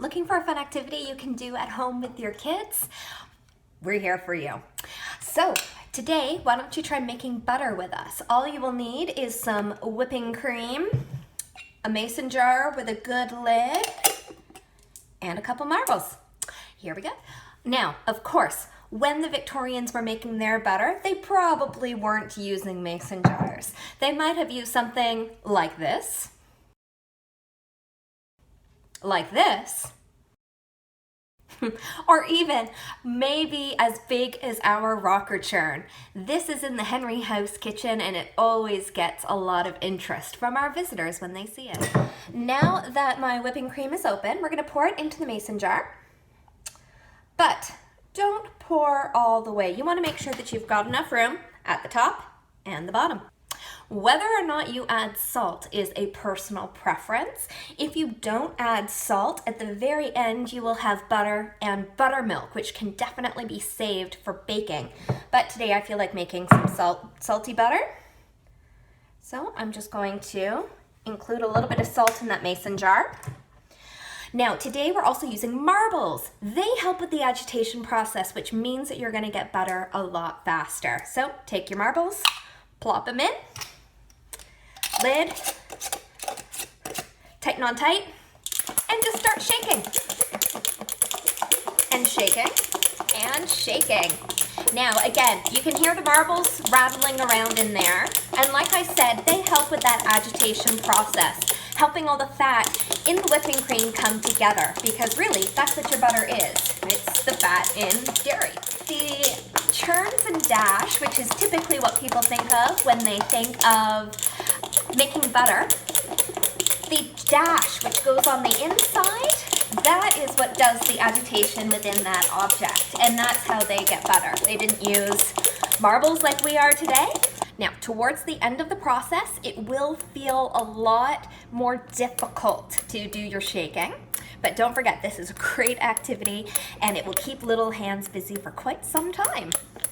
Looking for a fun activity you can do at home with your kids? We're here for you. So today, why don't you try making butter with us? All you will need is some whipping cream, a mason jar with a good lid, and a couple marbles. Here we go. Now, of course, when the Victorians were making their butter, they probably weren't using mason jars. They might have used something like this, or even maybe as big as our rocker churn. This is in the Henry House kitchen, and it always gets a lot of interest from our visitors when they see it. Now that my whipping cream is open, we're going to pour it into the mason jar. But don't pour all the way. You want to make sure that you've got enough room at the top and the bottom. Whether or not you add salt is a personal preference. If you don't add salt, at the very end you will have butter and buttermilk, which can definitely be saved for baking. But today I feel like making some salty butter. So I'm just going to include a little bit of salt in that mason jar. Now, today we're also using marbles. They help with the agitation process, which means that you're going to get butter a lot faster. So take your marbles, plop them in, lid, tighten on tight, and just start shaking. And shaking, and shaking. Now, again, you can hear the marbles rattling around in there. And like I said, they help with that agitation process, helping all the fat in the whipping cream come together, because really that's what your butter is. It's the fat in dairy. The churns and dash, which is typically what people think of when they think of making butter, the dash which goes on the inside, that is what does the agitation within that object, and that's how they get butter. They didn't use marbles like we are today. Now, towards the end of the process, it will feel a lot more difficult to do your shaking. But don't forget, this is a great activity and it will keep little hands busy for quite some time.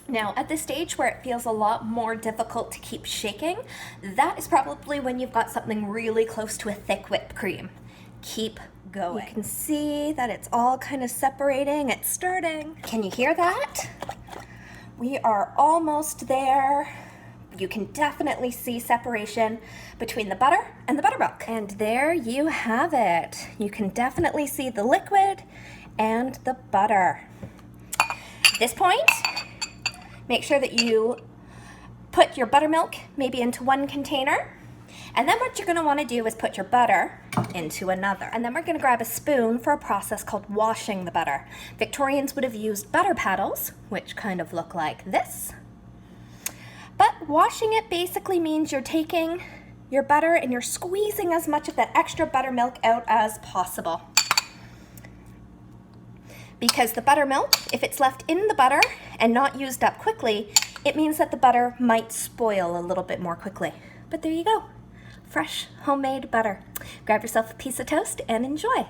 Now, at this stage where it feels a lot more difficult to keep shaking, that is probably when you've got something really close to a thick whipped cream. Keep going. You can see that it's all kind of separating. It's starting. Can you hear that? We are almost there. You can definitely see separation between the butter and the buttermilk. And there you have it. You can definitely see the liquid and the butter. At this point, make sure that you put your buttermilk maybe into one container. And then what you're going to want to do is put your butter into another. And then we're going to grab a spoon for a process called washing the butter. Victorians would have used butter paddles, which kind of look like this. But washing it basically means you're taking your butter and you're squeezing as much of that extra buttermilk out as possible. Because the buttermilk, if it's left in the butter and not used up quickly, it means that the butter might spoil a little bit more quickly. But there you go, fresh homemade butter. Grab yourself a piece of toast and enjoy.